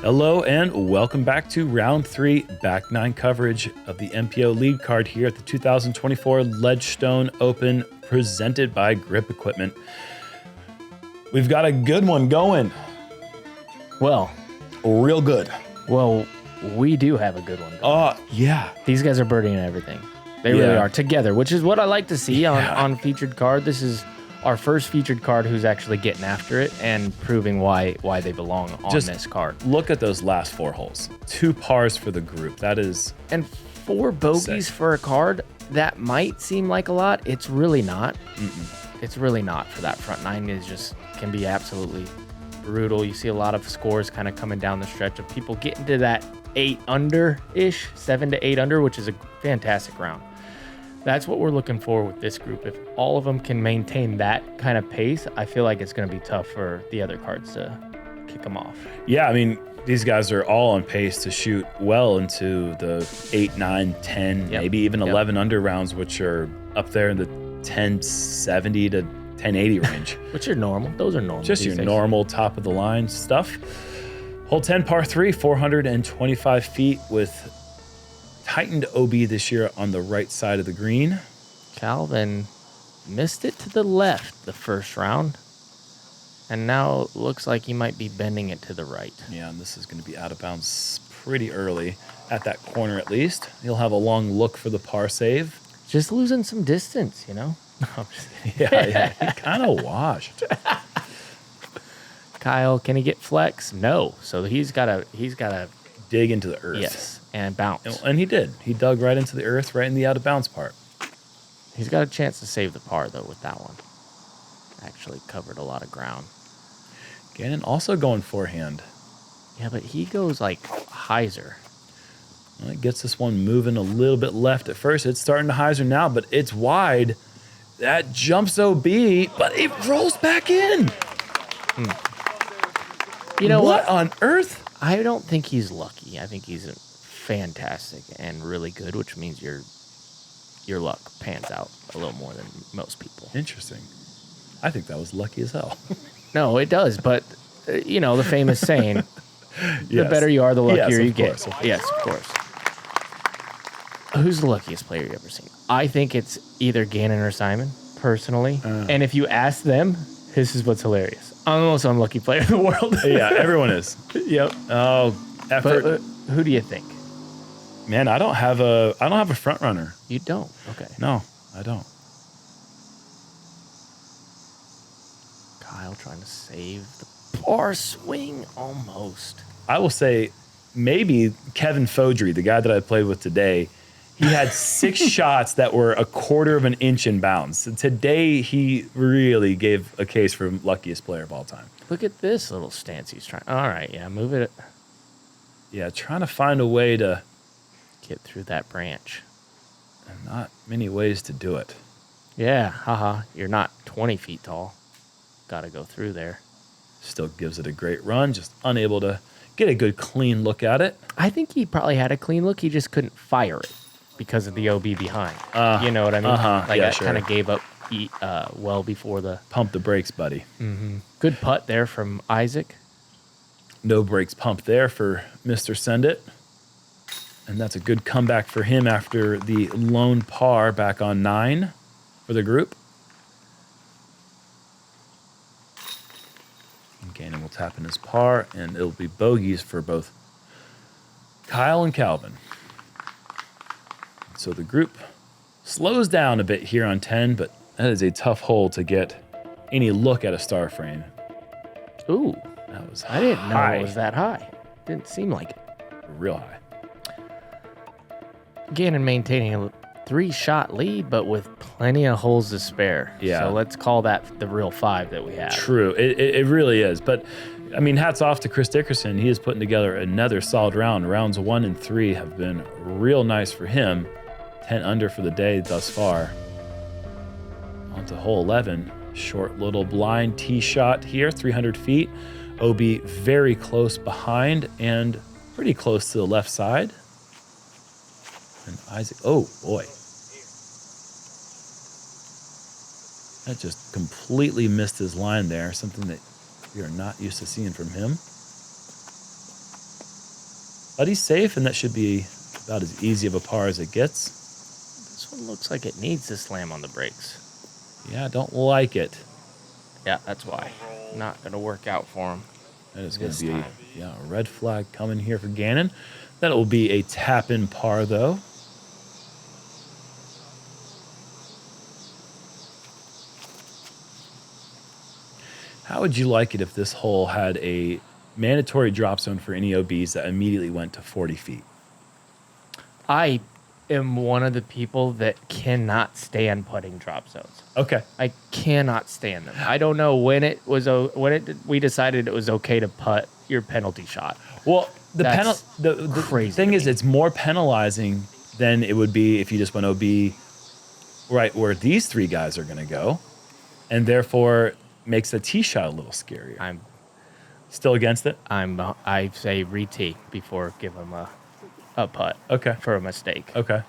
Hello and welcome back to round 3 back 9 coverage of the MPO lead card here at the 2024 Ledgestone Open presented by Grip Equipment. We've got a good one going. Well, real good. Well, we do have a good one going. Yeah. These guys are birding everything. They really are together, which is what I like to see on featured card. This is our first featured card who's actually getting after it and proving why they belong on this card. Look at those last 4 holes. 2 pars for the group. That is... And 4 bogeys for a card, that might seem like a lot. It's really not. It's really not for that front 9. Is just can be absolutely brutal. You see a lot of scores kind of coming down the stretch of people getting to that 8 under-ish, 7 to 8 under, which is a fantastic round. That's what we're looking for with this group. If all of them can maintain that kind of pace, I feel like it's going to be tough for the other cards to kick them off. Yeah, I mean, these guys are all on pace to shoot well into the 8, 9, 10, maybe even 11 under rounds, which are up there in the 1070 to 1080 range. Which are normal. Those are normal. Just your normal top of the line stuff. Hole 10, par 3, 425 feet with tightened OB this year on the right side of the green. Calvin missed it to the left the first round, and now it looks like he might be bending it to the right. Yeah, and this is going to be out of bounds pretty early at that corner at least. He'll have a long look for the par save. Just losing some distance, you know? No, I'm just kidding. Yeah, he kind of washed. Kyle, can he get flex? No. So he's got to dig into the earth. Yes, and bounce. And he did. He dug right into the earth, right in the out of bounds part. He's got a chance to save the par, though, with that one. Actually covered a lot of ground. Gannon also going forehand. Yeah, but he goes like hyzer. Well, it gets this one moving a little bit left at first. It's starting to hyzer now, but it's wide. That jumps OB, but it rolls back in. You know what? On earth? I don't think he's lucky. I think he's fantastic and really good, which means your luck pans out a little more than most people. Interesting. I think that was lucky as hell. No, it does, but you know the famous saying: the better you are, the luckier you get. Yes, of course. Who's the luckiest player you've ever seen? I think it's either Gannon or Simon, personally. And if you ask them, this is what's hilarious. I'm the most unlucky player in the world. Yeah, everyone is. Yep. Oh, effort. But who do you think? Man, I don't have a front runner. You don't? Okay. No, I don't. Kyle trying to save the par swing almost. I will say maybe Kevin Fodry, the guy that I played with today, he had 6 shots that were a quarter of an inch in bounds. Today, he really gave a case for luckiest player of all time. Look at this little stance he's trying. All right, yeah, move it. Yeah, trying to find a way to get through that branch. And not many ways to do it. Yeah, haha. You're not 20 feet tall. Got to go through there. Still gives it a great run, just unable to get a good clean look at it. I think he probably had a clean look. He just couldn't fire it because of the OB behind. You know what I mean? Like yeah, that kind of gave up well before the... Pump the brakes, buddy. Good putt there from Isaac. No brakes pumped there for Mr. Send It. And that's a good comeback for him after the lone par back on 9 for the group. And Gannon will tap in his par, and it'll be bogeys for both Kyle and Calvin. So the group slows down a bit here on 10, but that is a tough hole to get any look at a star frame. Ooh. That was I didn't know it was that high. Didn't seem like it. Real high. Gannon maintaining a 3-shot lead, but with plenty of holes to spare. Yeah. So let's call that the real 5 that we have. True. It really is. But, I mean, hats off to Chris Dickerson. He is putting together another solid round. Rounds 1 and 3 have been real nice for him. 10 under for the day thus far. On to hole 11. Short little blind tee shot here, 300 feet. OB very close behind and pretty close to the left side. And Isaac, oh boy. That just completely missed his line there, something that we are not used to seeing from him. But he's safe, and that should be about as easy of a par as it gets. This one looks like it needs to slam on the brakes. Yeah, I don't like it. Yeah, that's why. Not going to work out for him. That is going This to be time. a red flag coming here for Gannon. That will be a tap-in par, though. How would you like it if this hole had a mandatory drop zone for any OBs that immediately went to 40 feet? I am one of the people that cannot stand putting drop zones. Okay. I cannot stand them. I don't know when we decided it was okay to putt your penalty shot. Well, That's the crazy thing to is, me. it's more penalizing than it would be if you just went OB right where these three guys are going to go, and therefore makes the tee shot a little scarier. I'm Still against it? I say re-tee before give them a putt. Okay. For a mistake. Okay.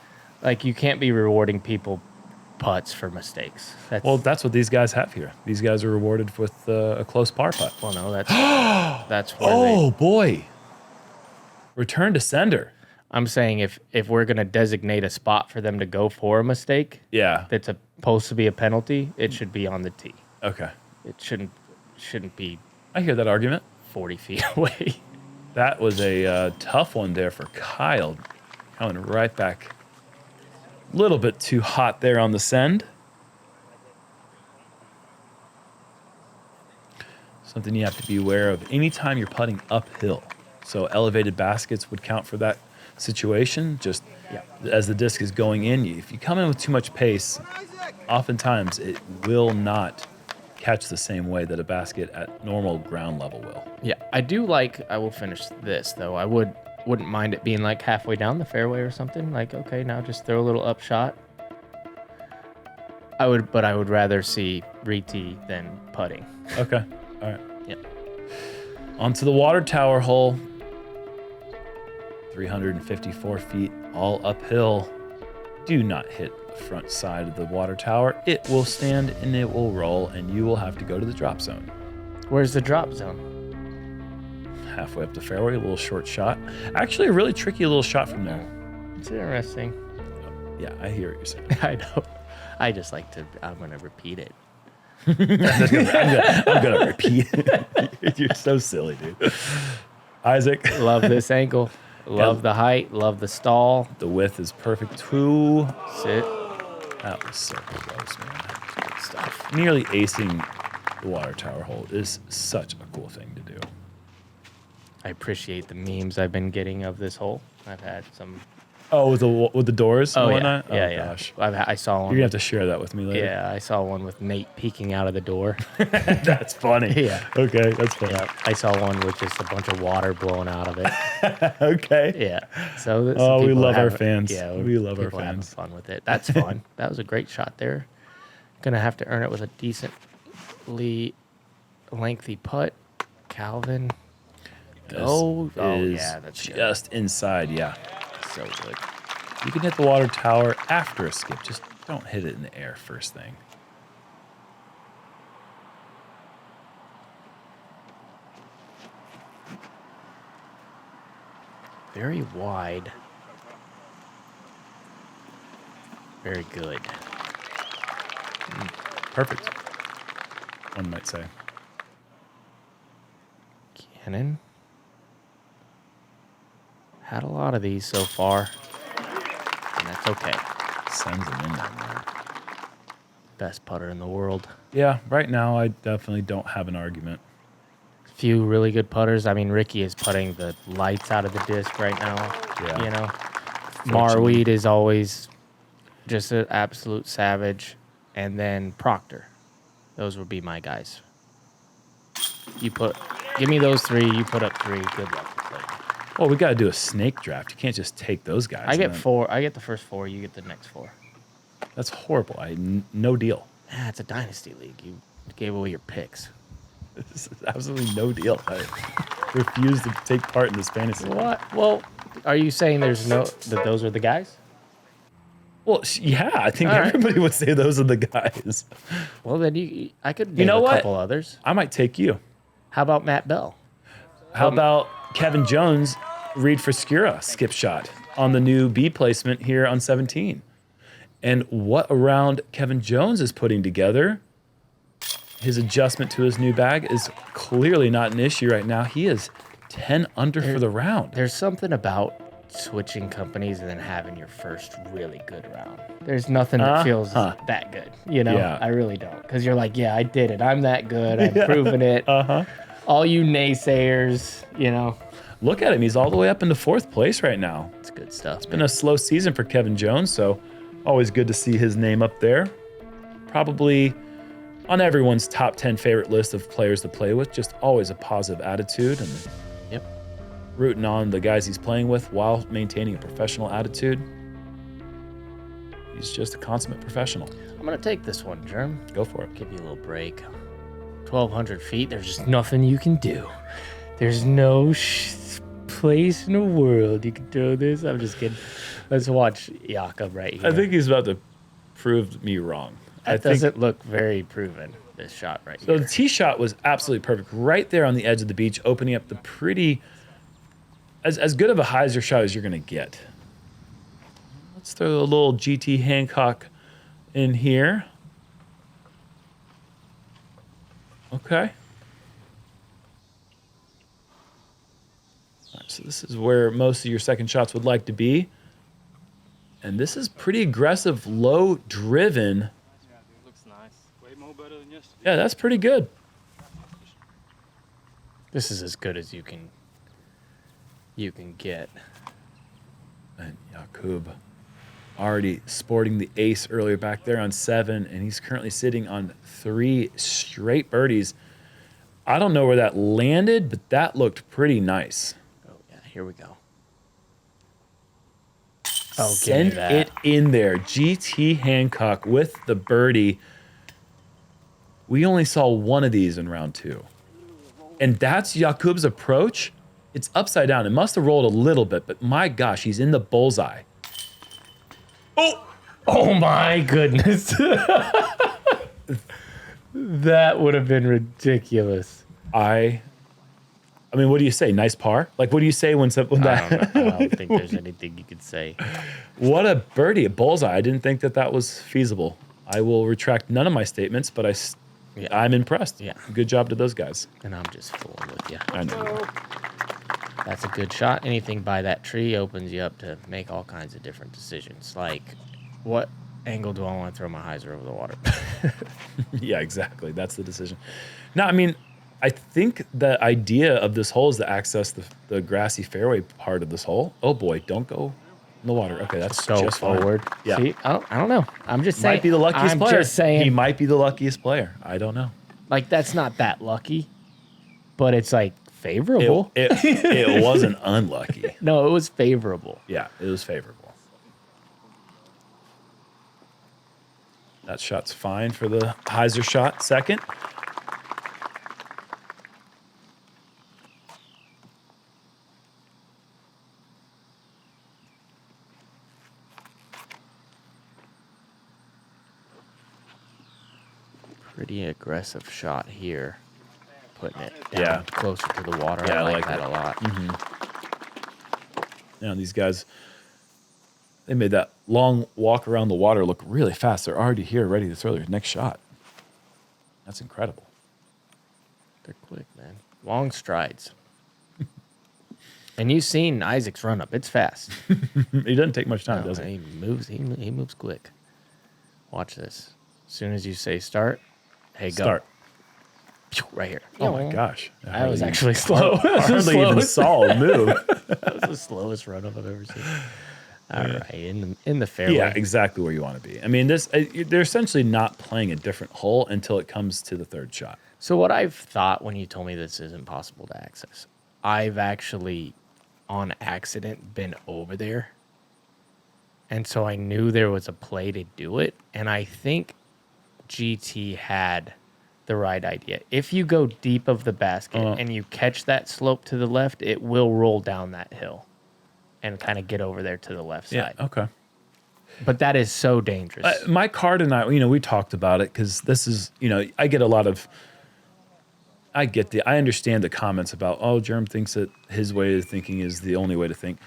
Like, you can't be rewarding people putts for mistakes. That's what these guys have here. These guys are rewarded with a close par putt. Well, no, that's where Boy. Return to sender. I'm saying if we're gonna designate a spot for them to go for a mistake, Yeah. that's supposed to be a penalty, it should be on the tee. Okay. It shouldn't be I hear that argument. 40 feet away. That was a tough one there for Kyle. Coming right back. A little bit too hot there on the send. Something you have to be aware of anytime you're putting uphill. So elevated baskets would count for that situation. Just as the disc is going in, if you come in with too much pace, oftentimes it will not catch the same way that a basket at normal ground level will. Yeah, I will finish this though. I wouldn't mind it being like halfway down the fairway or something. Like, okay, now just throw a little up shot. I would rather see re-tee than putting. Okay. All right. Yep. Onto the water tower hole. 354 feet, all uphill. Do not hit the front side of the water tower. It will stand and it will roll, and you will have to go to the drop zone. Where's the drop zone? Halfway up the fairway, a little short shot. Actually, a really tricky little shot from there. It's interesting. Yeah, I hear what you're saying. I know. I just like to. I'm gonna repeat it. I'm gonna repeat it. You're so silly, dude. Isaac. Love this angle. Love the height. Love the stall. The width is perfect too. Sit. That was so close, man. Good stuff. Nearly acing the water tower hole is such a cool thing to do. I appreciate the memes I've been getting of this hole. I've had some. Oh, with the doors and Oh, whatnot? yeah. Oh, Yeah. gosh. I saw one. You're going to have to share that with me later. Yeah, I saw one with Nate peeking out of the door. That's funny. Yeah. Okay, that's funny. Yeah, I saw one with just a bunch of water blowing out of it. Okay. Yeah. So Oh, we people love our having- fans. Yeah, We love our people having fans. fun with it. That's fun. That was a great shot there. Gonna have to earn it with a decently lengthy putt. Calvin. Oh, Is yeah, that's good. just inside. Yeah. So good. You can hit the water tower after a skip. Just don't hit it in the air first thing. Very wide. Very good. Perfect. One might say. Gannon. Had a lot of these so far. And that's okay. Sends them in there, man. Best putter in the world. Yeah, right now I definitely don't have an argument. Few really good putters. I mean, Ricky is putting the lights out of the disc right now. Yeah. You know, Marweed is always just an absolute savage. And then Proctor. Those would be my guys. Give me those three. You put up three. Good luck. Well, we got to do a snake draft. You can't just take those guys. I get four. I get the first four. You get the next four. That's horrible. No deal. Ah, it's a dynasty league. You gave away your picks. This is absolutely no deal. I refuse to take part in this fantasy. What? Well, are you saying that those are the guys? Well, yeah, I think All right. everybody would say those are the guys. Well, then I could name know a what? couple others. I might take you. How about Matt Bell? How about Kevin Jones Reed Frescura skip shot on the new B placement here on 17. And what a round Kevin Jones is putting together. His adjustment to his new bag is clearly not an issue right now. He is 10 under for the round. There's something about switching companies and then having your first really good round. There's nothing that feels that good, you know? Yeah. I really don't. Because you're like, yeah, I did it. I'm that good. I'm proving it. All you naysayers, you know. Look at him. He's all the way up into 4th place right now. It's good stuff. It's been a slow season for Kevin Jones, so always good to see his name up there. Probably on everyone's top 10 favorite list of players to play with. Just always a positive attitude and rooting on the guys he's playing with while maintaining a professional attitude. He's just a consummate professional. I'm going to take this one, Jerm. Go for it. Give you a little break. 1,200 feet, there's just nothing you can do. There's no place in the world you can throw this. I'm just kidding. Let's watch Jakob right here. I think he's about to prove me wrong. That doesn't look very proven, this shot right here. So the tee shot was absolutely perfect. Right there on the edge of the beach, opening up the pretty... As good of a hyzer shot as you're going to get. Let's throw a little GT Hancock in here. Okay. All right, so this is where most of your second shots would like to be. And this is pretty aggressive, low driven. Yeah, it looks nice. Way more better than yesterday. Yeah, that's pretty good. This is as good as you can get. And Jakob already sporting the ace earlier back there on 7, and he's currently sitting on 3 straight birdies. I don't know where that landed, but that looked pretty nice. Oh, yeah, here we go. Oh, send it in there. GT Hancock with the birdie. We only saw one of these in round 2. And that's Jakob's approach. It's upside down. It must have rolled a little bit, but my gosh, he's in the bullseye. Oh my goodness. That would have been ridiculous. I mean, what do you say? Nice par? Like, what do you say when that... I don't think there's anything you could say. What a birdie, a bullseye. I didn't think that was feasible. I will retract none of my statements, but I'm impressed. Yeah. Good job to those guys. And I'm just fooling with you. I know. That's a good shot. Anything by that tree opens you up to make all kinds of different decisions. Like, what angle do I want to throw my hyzer over the water? Yeah, exactly. That's the decision. No, I mean, I think the idea of this hole is to access the grassy fairway part of this hole. Oh boy, don't go in the water. Okay, that's Go just fine. forward. Yeah. See, I don't know. I'm just saying. Might be the luckiest player. I'm just saying. He might be the luckiest player. I don't know. Like, that's not that lucky, but it's like favorable. It wasn't unlucky. No, it was favorable. Yeah, it was favorable. That shot's fine for the hyzer shot. Second. Pretty aggressive shot here. Putting it down closer to the water. Yeah, I like like that it. a lot. Now these guys, they made that long walk around the water look really fast. They're already here, ready to throw their next shot. That's incredible. They're quick, man. Long strides. And you've seen Isaac's run up. It's fast. He doesn't take much time, does he? He moves quick. Watch this. As soon as you say start, hey, go. Start. Right here. Oh my gosh. That was actually slow. Hardly even saw a move. That was the slowest run up I've ever seen. All right, in the fairway. Yeah, exactly where you want to be. I mean, they're essentially not playing a different hole until it comes to the third shot. So what I've thought when you told me this isn't possible to access, I've actually, on accident, been over there. And so I knew there was a play to do it. And I think GT had the right idea. If you go deep of the basket and you catch that slope to the left, it will roll down that hill and kind of get over there to the left side. Yeah, okay. But that is so dangerous. My card and I, we talked about it because this is, I get a lot of I understand the comments about, oh, Jerm thinks that his way of thinking is the only way to think.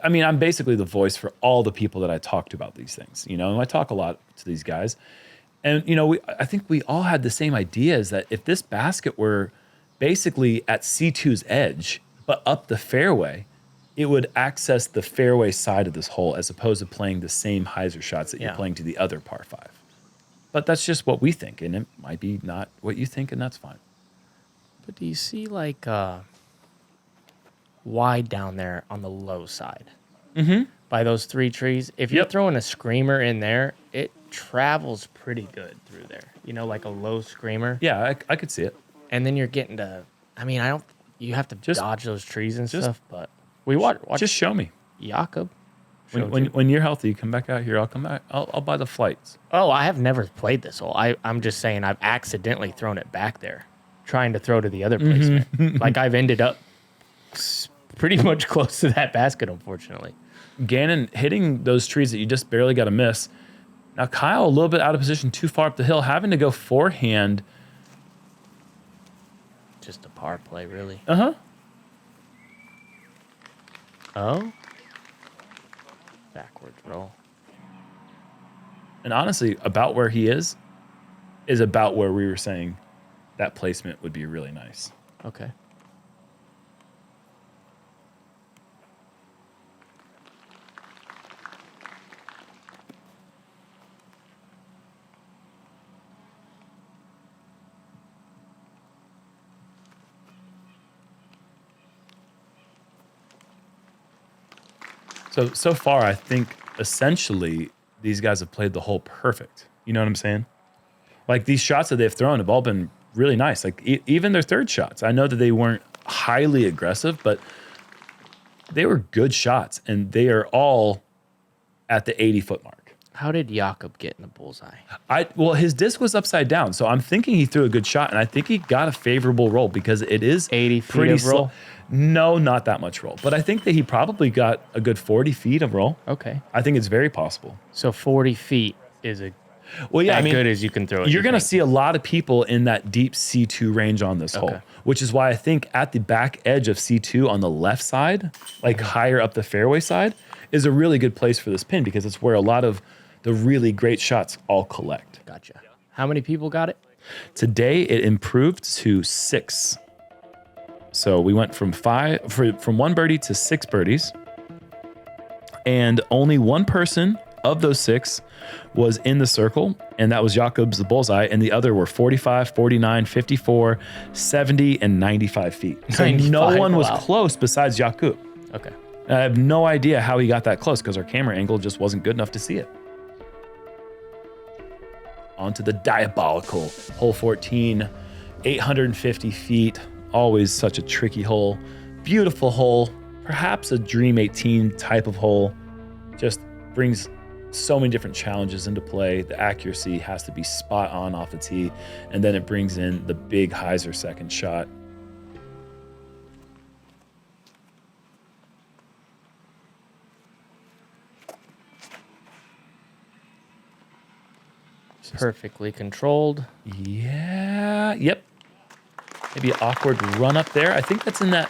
I mean, I'm basically the voice for all the people that I talk to about these things, you know, and I talk a lot to these guys. And, you know, I think we all had the same idea, is that if this basket were basically at C2's edge, but up the fairway, it would access the fairway side of this hole as opposed to playing the same hyzer shots that you're playing to the other par 5. But that's just what we think, and it might be not what you think, and that's fine. But do you see like wide down there on the low side by those 3 trees? If you're throwing a screamer in there, it travels pretty good through there. You know, like a low screamer. Yeah, I could see it. And then you're getting to, I mean, you have to dodge those trees and stuff, but we watch. Just show me. Jakob. When you're healthy, you come back out here. I'll come back. I'll buy the flights. Oh, I have never played this hole. I'm just saying I've accidentally thrown it back there, trying to throw to the other placement. Like I've ended up pretty much close to that basket, unfortunately. Gannon hitting those trees that you just barely got to miss. Now Kyle, a little bit out of position, too far up the hill, having to go forehand. Just a par play, really. Uh-huh. Oh? Backwards roll. And honestly, about where he is about where we were saying that placement would be really nice. Okay. So far, I think essentially these guys have played the hole perfect. You know what I'm saying? Like these shots that they've thrown have all been really nice. Like even their third shots. I know that they weren't highly aggressive, but they were good shots, and they are all at the 80-foot mark. How did Jakob get in the bullseye? Well, his disc was upside down, so I'm thinking he threw a good shot, and I think he got a favorable roll because it is 80 feet pretty of roll? No, not that much roll, but I think that he probably got a good 40 feet of roll. Okay. I think it's very possible. So 40 feet is as good as you can throw it. You're going to see a lot of people in that deep C2 range on this hole, which is why I think at the back edge of C2 on the left side, like higher up the fairway side, is a really good place for this pin because it's where a lot of the really great shots all collect. Gotcha. How many people got it? Today it improved to 6. So we went from 1 birdie to 6 birdies. And only one person of those 6 was in the circle, and that was Jakob's the bullseye, and the other were 45, 49, 54, 70, and 95 feet. So 95, no one was close besides Jakob. Okay. I have no idea how he got that close because our camera angle just wasn't good enough to see it. Onto the diabolical hole 14, 850 feet. Always such a tricky hole. Beautiful hole. Perhaps a Dream 18 type of hole. Just brings so many different challenges into play. The accuracy has to be spot on off the tee. And then it brings in the big hyzer second shot. Perfectly controlled. Yeah. Yep. Maybe an awkward run up there. I think that's in that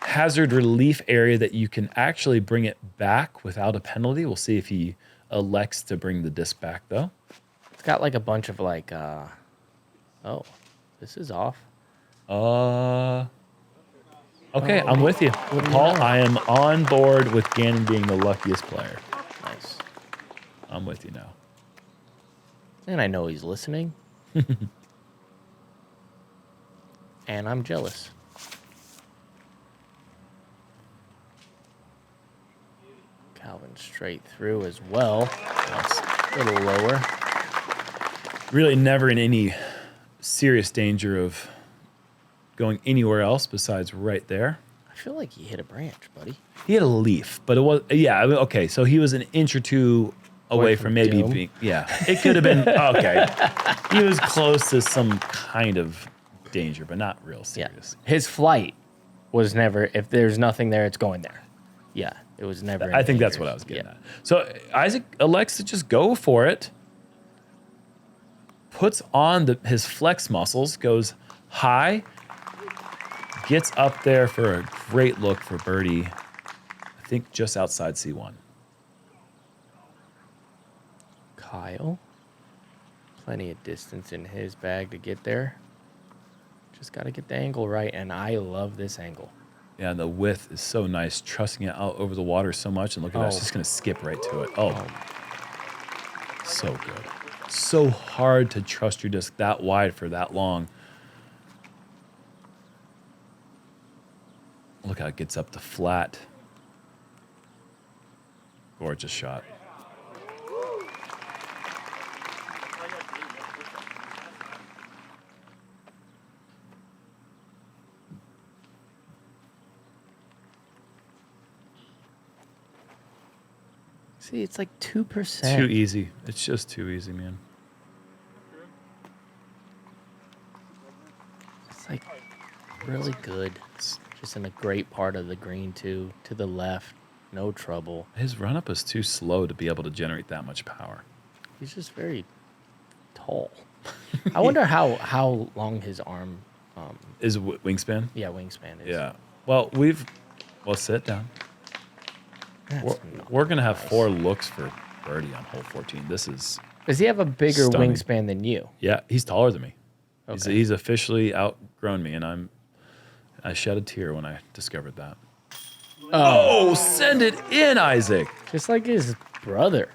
hazard relief area that you can actually bring it back without a penalty. We'll see if he elects to bring the disc back, though. It's got like a bunch of like, oh, this is off. Okay, I'm with you. Paul, I am on board with Gannon being the luckiest player. Nice. I'm with you now. And I know he's listening. And I'm jealous. Calvin straight through as well. That's a little lower. Really never in any serious danger of going anywhere else besides right there. I feel like he hit a branch, buddy. He had a leaf, but it was, yeah, okay, so he was an inch or two away from maybe doom. being, yeah. It could have been, okay. He was close to some kind of danger, but not real serious. Yeah. His flight was never, if there's nothing there, it's going there. Yeah, it was never. I think that's what I was getting at. So Isaac elects to just go for it, puts on his flex muscles, goes high, Gets up there for a great look for birdie. I think just outside C1. Kyle. Plenty of distance in his bag to get there. Just got to get the angle right, and I love this angle. Yeah, and the width is so nice, trusting it out over the water so much. And look at that, it's just going to skip right to it. Oh, so good. So hard to trust your disc that wide for that long. Look how it gets up the flat. Gorgeous shot. See, it's like 2%. Too easy. It's just too easy, man. It's like really good. It's just in a great part of the green, too. To the left, no trouble. His run-up is too slow to be able to generate that much power. He's just very tall. I wonder how long his arm... Is wingspan? Yeah, wingspan is. Yeah. Well, sit down. We're going to have nice. 4 looks for birdie on hole 14. This is... Does he have a bigger stunning. wingspan than you? Yeah, he's taller than me. Okay. He's officially outgrown me, and I shed a tear when I discovered that. Oh, send it in, Isaac. Just like his brother.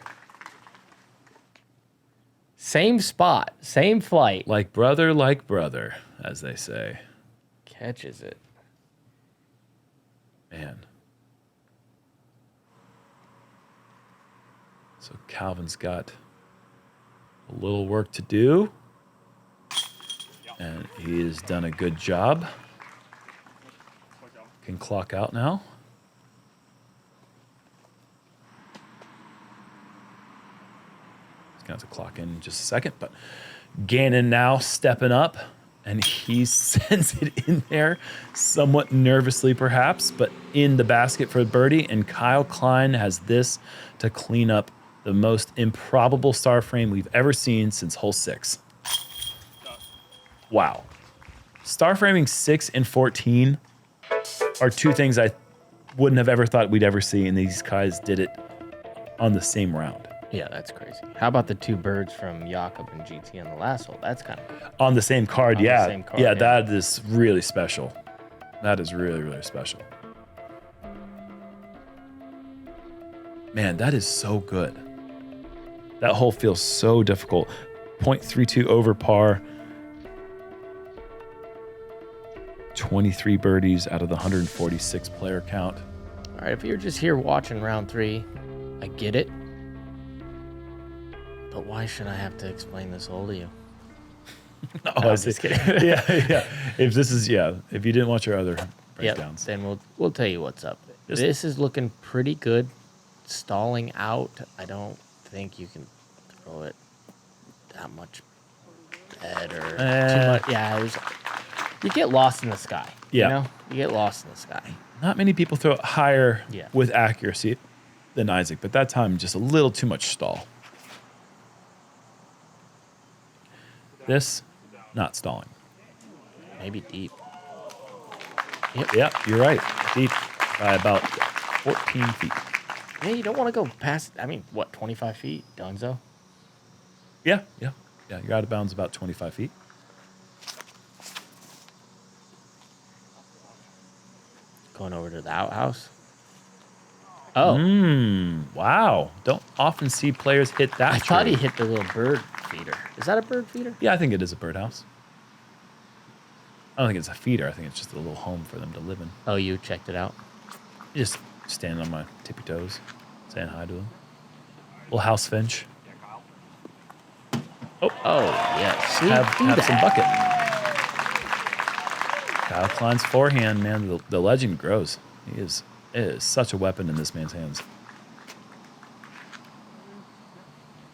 Same spot, same flight. Like brother, as they say. Catches it. Man. So Calvin's got a little work to do. And he has done a good job. Can clock out now. He's going to have to clock in just a second. But Gannon now stepping up. And he sends it in there, somewhat nervously perhaps, but in the basket for birdie. And Kyle Klein has this to clean up the most improbable star frame we've ever seen since hole 6. Wow. Star framing 6 and 14 are 2 things I wouldn't have ever thought we'd ever see, and these guys did it on the same round. Yeah, that's crazy. How about the 2 birds from Jakob and GT on the last hole? That's kind of cool. On the same card, On the yeah. same card, yeah, yeah. that is really special. That is really, really special. Man, that is so good. That hole feels so difficult. 0.32 over par. 23 birdies out of the 146 player count. All right, if you're just here watching round 3, I get it. But why should I have to explain this hole to you? No, I'm just kidding. yeah. If you didn't watch our other Yep, breakdowns. then we'll tell you what's up. This is looking pretty good. Stalling out. I don't think you can throw it that much better. Too much. Yeah, you get lost in the sky. Yeah. You know? You get lost in the sky. Not many people throw it higher Yeah. with accuracy than Isaac, but that time just a little too much stall. This, not stalling. Maybe deep. Yep, you're right. Deep by about 14 feet. Yeah, you don't want to go past, 25 feet? Dunzo? Yeah. You're out of bounds about 25 feet. Going over to the outhouse. Oh. Wow. Don't often see players hit that I thought tree. he hit the little bird feeder. Is that a bird feeder? Yeah, I think it is a birdhouse. I don't think it's a feeder. I think it's just a little home for them to live in. Oh, you checked it out? Just standing on my tippy toes, saying hi to them. Little house finch. Oh, yes. Have some bucket. Kyle Klein's forehand, man, the legend grows. It is such a weapon in this man's hands.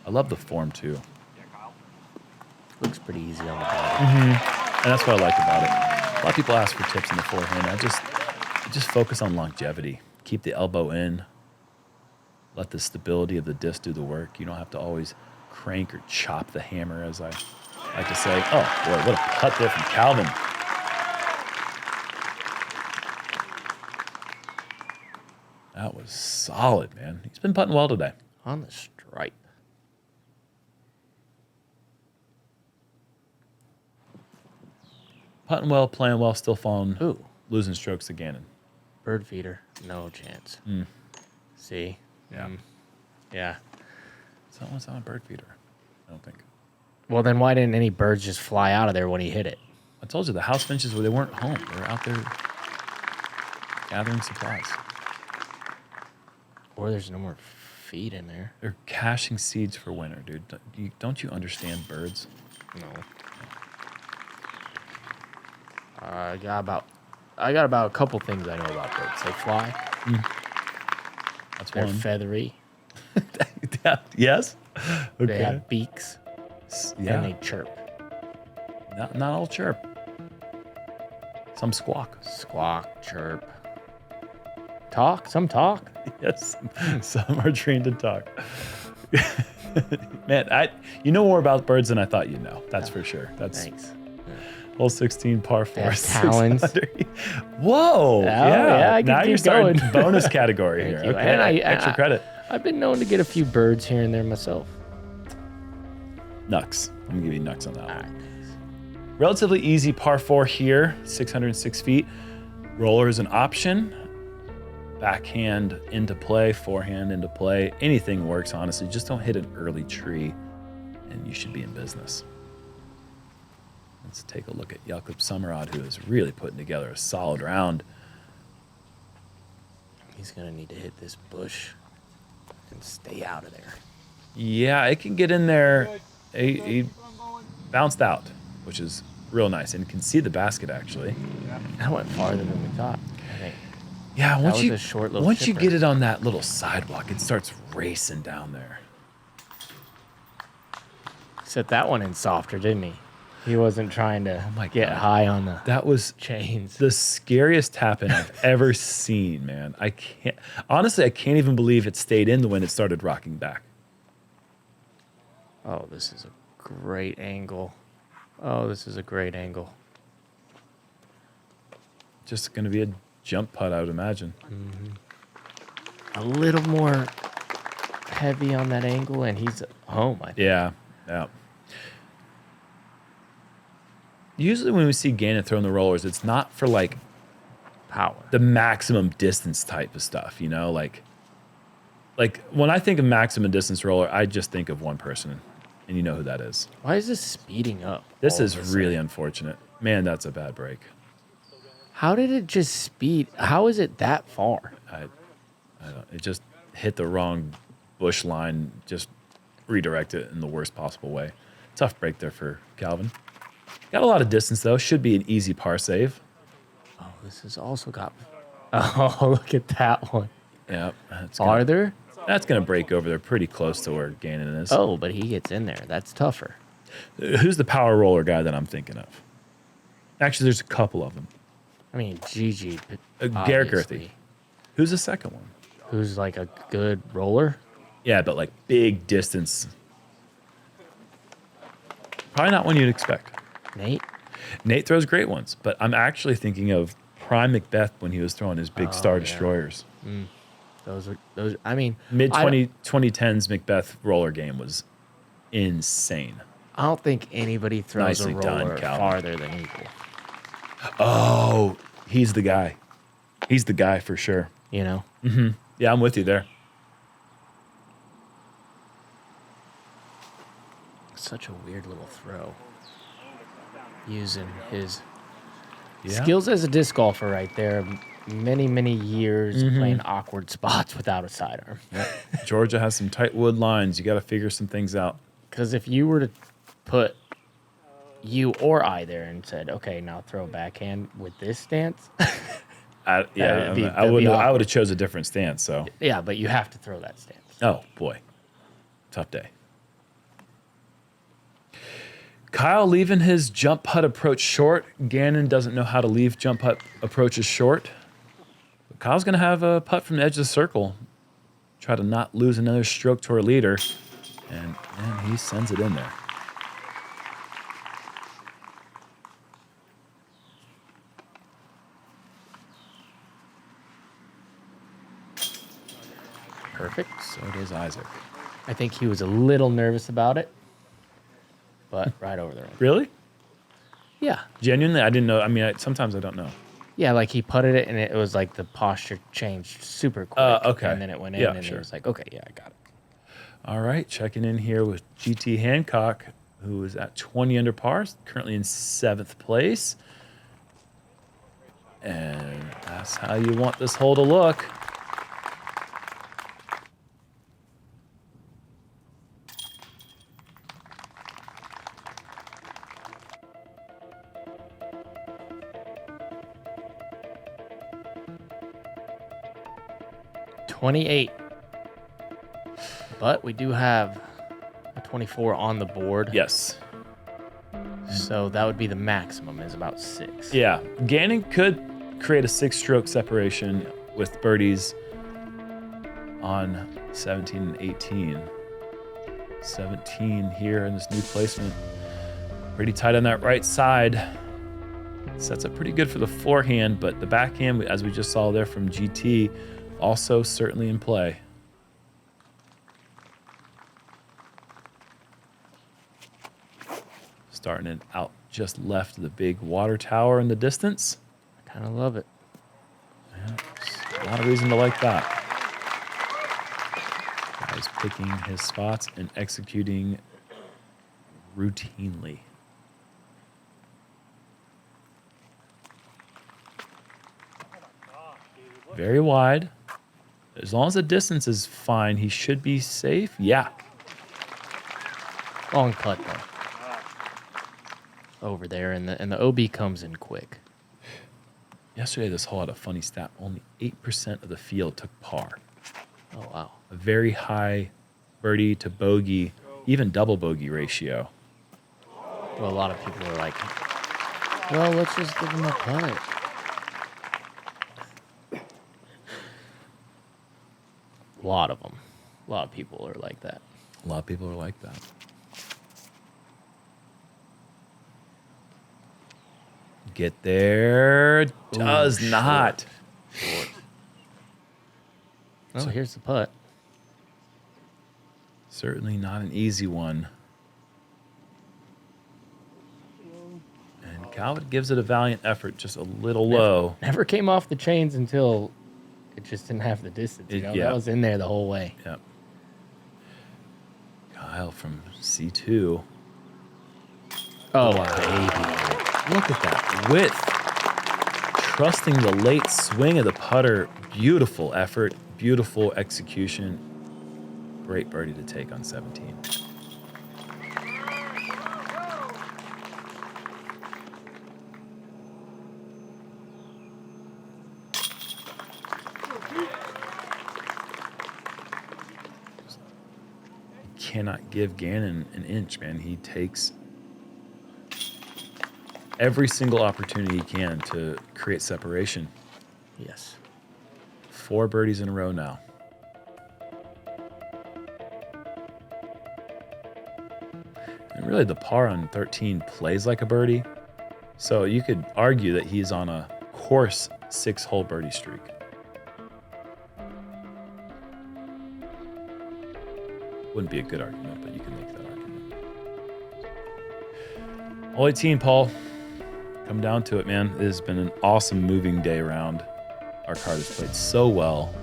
I love the form, too. Looks pretty easy on the body. And that's what I like about it. A lot of people ask for tips in the forehand. I just focus on longevity. Keep the elbow in. Let the stability of the disc do the work. You don't have to always crank or chop the hammer, as I like to say. Oh, boy, what a putt there from Calvin. That was solid, man. He's been putting well today. On the stripe. Putting well, playing well, still falling. Ooh. Losing strokes to Gannon. Bird feeder. No chance. See? Yeah. Yeah. Someone's on a bird feeder. I don't think. Well, then why didn't any birds just fly out of there when he hit it? I told you the house finches, they weren't home. They were out there gathering supplies. Or there's no more feed in there. They're caching seeds for winter, dude. Don't you understand birds? No. I got about a couple things I know about birds. They fly. That's They're one. feathery. Yes? Okay. They have beaks. Yeah. And they chirp. Not all chirp. Some squawk. Squawk, chirp. Talk? Some talk. Yes. Some are trained to talk. Man, you know more about birds than I thought you'd know. That's for sure. That's Thanks. hole 16, par 4. have talons. 600. Whoa. yeah, I can now keep you're starting going. bonus category Thank here. you. Okay. And Extra credit. I've been known to get a few birds here and there myself. Nux. I'm going to give you Nux on that All one. right. Relatively easy par 4 here, 606 feet. Roller is an option. Backhand into play, forehand into play. Anything works, honestly. Just don't hit an early tree, and you should be in business. Let's take a look at Jakub Summerod, who is really putting together a solid round. He's going to need to hit this bush and stay out of there. Yeah, it can get in there. He bounced out, which is real nice, and you can see the basket actually. That went farther than we thought, I think. Yeah, once was a short little once you chipper. get it on that little sidewalk, it starts racing down there. Set that one in softer, didn't he? He wasn't trying to my get God. high on the That was chains. the scariest tap-in I've ever seen, man. I can't even believe it stayed in when it started rocking back. Oh, this is a great angle. Oh, this is a great angle. Just going to be a jump putt, I would imagine. A little more heavy on that angle, and he's home, I think. Yeah. Usually when we see Gannon throwing the rollers, it's not for like Power. the maximum distance type of stuff, you know? Like when I think of maximum distance roller, I just think of one person, and you know who that is. Why is this speeding up? This all is of a really sudden? unfortunate. Man, that's a bad break. How did it just speed? How is it that far? I don't, it just hit the wrong bush line, just redirect it in the worst possible way. Tough break there for Calvin. Got a lot of distance, though. Should be an easy par save. Oh, this has also got... Oh, look at that one. Yeah. Farther? That's going to break over there pretty close to where Gannon is. Oh, but he gets in there. That's tougher. Who's the power roller guy that I'm thinking of? Actually, there's a couple of them. I mean, Gigi. Garrett obviously, Girthy. Who's the second one? who's like a good roller. Yeah, but like big distance. Probably not one you'd expect. Nate throws great ones, but I'm actually thinking of Prime Macbeth when he was throwing his big Star yeah. Destroyers. Those. I mean, Mid I don't- 2010s Macbeth roller game was insane. I don't think anybody throws Nicely a done, roller Calvin. farther than Eagle. Oh, he's the guy. He's the guy for sure. You know, Yeah, I'm with you there. such a weird little throw. Using his Yeah. skills as a disc golfer right there. Many years playing awkward spots without a sidearm. Georgia has some tight wood lines. You got to figure some things out. Because if you were to put you or I there and said, okay, now throw a backhand with this stance. I That'd be would awkward. have chose a different stance. So, Yeah, but you have to throw that stance. oh boy, tough day. Kyle leaving his jump putt approach short. Gannon doesn't know how to leave jump putt approaches short. But Kyle's going to have a putt from the edge of the circle. Try to not lose another stroke to our leader. And he sends it in there. perfect. So does Isaac. I think he was a little nervous about it, but right over the rim. Really? Yeah. Genuinely, I didn't know. I mean, sometimes I don't know. Yeah, like he putted it, and it was like the posture changed super quick. Okay. And then it went in, Yeah, and sure. it was like, okay, yeah, I got it. All right, checking in here with GT Hancock, who is at 20 under par, currently in 7th place. And that's how you want this hole to look. $28. But we do have a 24 on the board. Yes. So that would be the maximum, is about 6. Yeah, Gannon could create a 6-stroke separation with birdies on 17 and 18. 17 here in this new placement. Pretty tight on that right side. Sets up pretty good for the forehand, but the backhand, as we just saw there from GT, also certainly in play. Starting it out just left of the big water tower in the distance. I kind of love it. Yeah, a lot of reason to like that. Guys picking his spots and executing routinely. Very wide. As long as the distance is fine, he should be safe. Yeah. Long putt, though. Over there, and the OB comes in quick. Yesterday, this hole had a funny stat. Only 8% of the field took par. Oh, wow. A very high birdie to bogey, even double bogey ratio. Well, a lot of people were like, well, let's just give him a putt. A lot of them. A lot of people are like that. A lot of people are like that. Get there. Does Ooh, not. Short. Oh, here's the putt. Certainly not an easy one. And Calvin gives it a valiant effort, just a little low. Never came off the chains until it just didn't have the distance. You know? Yeah. That was in there the whole way. Yep. Kyle from C2. Oh, Wow. baby. Look at that width. Trusting the late swing of the putter. Beautiful effort. Beautiful execution. Great birdie to take on 17. Cannot give Gannon an inch, man. He takes every single opportunity he can to create separation. Yes. 4 birdies in a row now. And really the par on 13 plays like a birdie. So you could argue that he's on a course 6-hole birdie streak. Wouldn't be a good argument, but you can make that argument. Hole 18, Paul. Come down to it, man. It has been an awesome moving day round. Our card has played so well.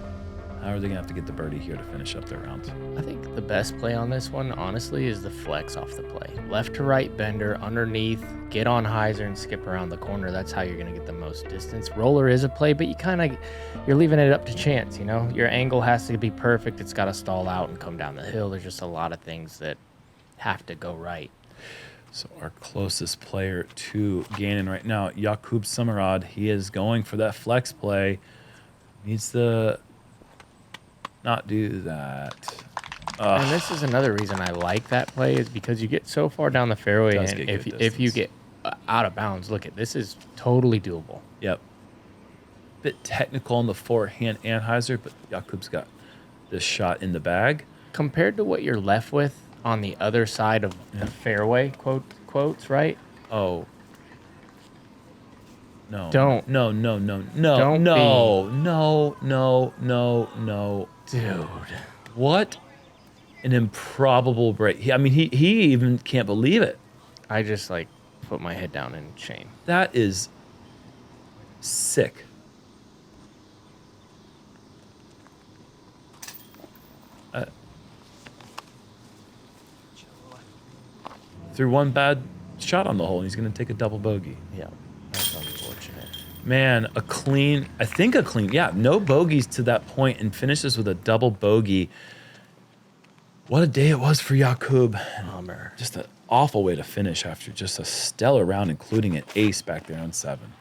How are they going to have to get the birdie here to finish up their round? I think the best play on this one, honestly, is the flex off the play. Left to right bender, underneath, get on hyzer and skip around the corner. That's how you're going to get the most distance. Roller is a play, but you're leaving it up to chance, you know? Your angle has to be perfect. It's got to stall out and come down the hill. There's just a lot of things that have to go right. So our closest player to Gannon right now, Jakub Samarad, he is going for that flex play. Needs to not do that. And this is another reason I like that play, is because you get so far down the fairway, Does and get good if you distance. get out of bounds, look at this is totally doable. Yep. Bit technical on the forehand and hyzer, but Jakub's got this shot in the bag. Compared to what you're left with on the other side of the fairway, quotes, right? Oh. No. Don't. No. Don't No. No. Dude. What an improbable break. He even can't believe it. I just like put my head down in shame. That is sick. Threw one bad shot on the hole, and he's going to take a double bogey. Yeah, that's unfortunate. Man, yeah, no bogeys to that point, and finishes with a double bogey. What a day it was for Jakub. Bummer. Just an awful way to finish after just a stellar round, including an ace back there on 7.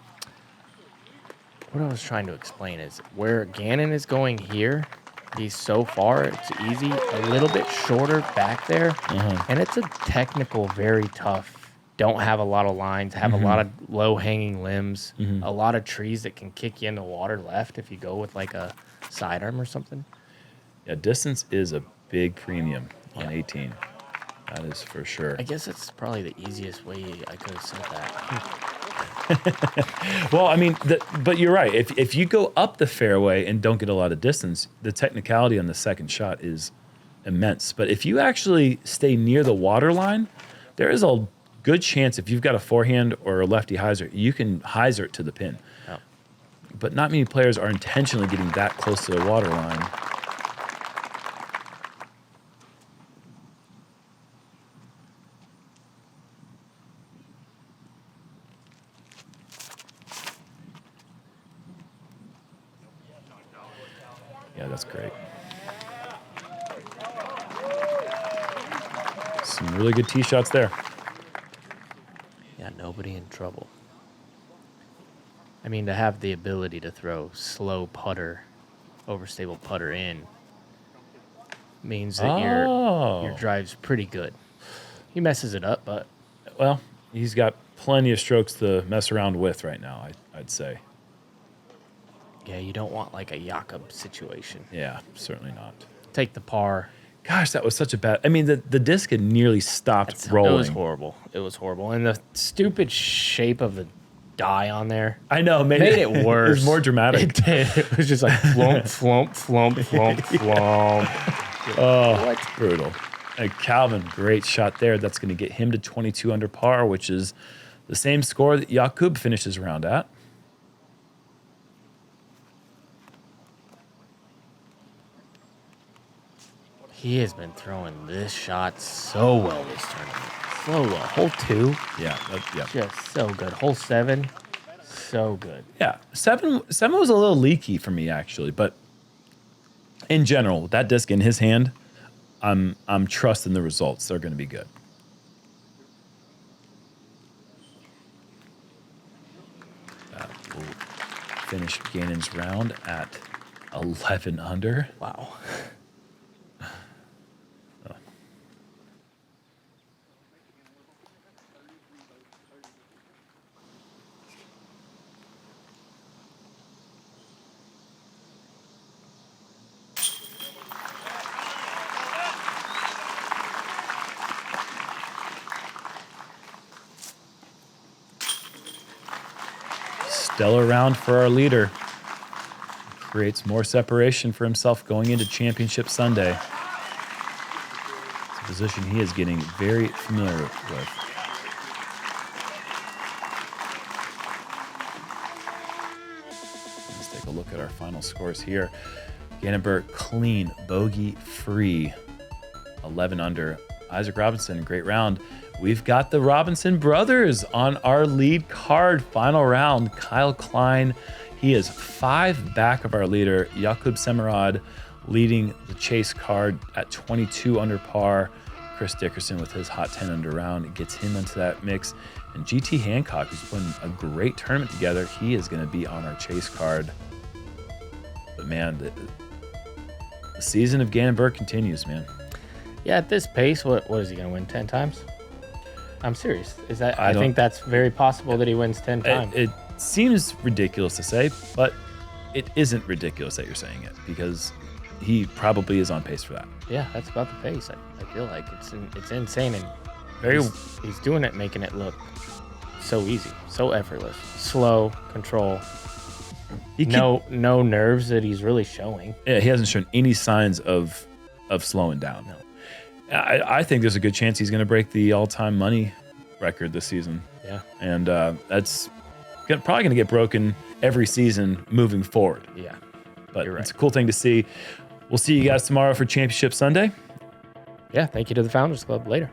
What I was trying to explain is where Gannon is going here, he's so far, it's easy, a little bit shorter back there, and it's a technical, very tough, don't have a lot of lines, have a lot of low-hanging limbs, a lot of trees that can kick you in the water left if you go with like a sidearm or something. Yeah, distance is a big premium on 18. That is for sure. I guess it's probably the easiest way I could have said that. Well, but you're right. If you go up the fairway and don't get a lot of distance, the technicality on the second shot is immense. But if you actually stay near the water line, there is a good chance if you've got a forehand or a lefty hyzer, you can hyzer it to the pin. Oh. But not many players are intentionally getting that close to the water line. Yeah, that's great. Some really good tee shots there. Yeah, nobody in trouble. To have the ability to throw slow putter, overstable putter in means that your drive's pretty good. He messes it up, but... Well, he's got plenty of strokes to mess around with right now, I'd say. Yeah, you don't want like a Jakub situation. Yeah, certainly not. Take the par. Gosh, that was such a bad... the disc had nearly stopped rolling. It was horrible. It was horrible. And the stupid shape of the die on there... I know, made it worse. It was more dramatic. It did. It was just like flump, flump, flump, flump, flump. Oh, what? Brutal. And Calvin, great shot there. That's going to get him to 22 under par, which is the same score that Jakub finishes around at. He has been throwing this shot so well this tournament. So well. Hole 2. Yeah. Just so good. Hole 7. So good. Yeah. 7 was a little leaky for me, actually. But in general, with that disc in his hand, I'm trusting the results. They're going to be good. We'll finish Gannon's round at 11 under. Wow. Stellar round for our leader. Creates more separation for himself going into Championship Sunday. It's a position he is getting very familiar with. Let's take a look at our final scores here. Gannon clean, bogey free, 11 under. Isaac Robinson, great round. We've got the Robinson brothers on our lead card. Final round, Kyle Klein. He is 5 back of our leader, Jakub Semerad, leading the chase card at 22 under par. Chris Dickerson with his hot 10 under round gets him into that mix. And GT Hancock, who's putting a great tournament together, he is going to be on our chase card. But man, the season of Gannon continues, man. Yeah, at this pace, what is he going to win 10 times? I'm serious. I think that's very possible that he wins 10 times. It seems ridiculous to say, but it isn't ridiculous that you're saying it because he probably is on pace for that. Yeah, that's about the pace. I feel like it's insane, and he's doing it, making it look so easy, so effortless, slow control. No nerves that he's really showing. Yeah, he hasn't shown any signs of of slowing down. I think there's a good chance he's going to break the all-time money record this season. Yeah. And that's probably going to get broken every season moving forward. Yeah. But You're right. it's a cool thing to see. We'll see you guys tomorrow for Championship Sunday. Yeah. Thank you to the Founders Club. Later.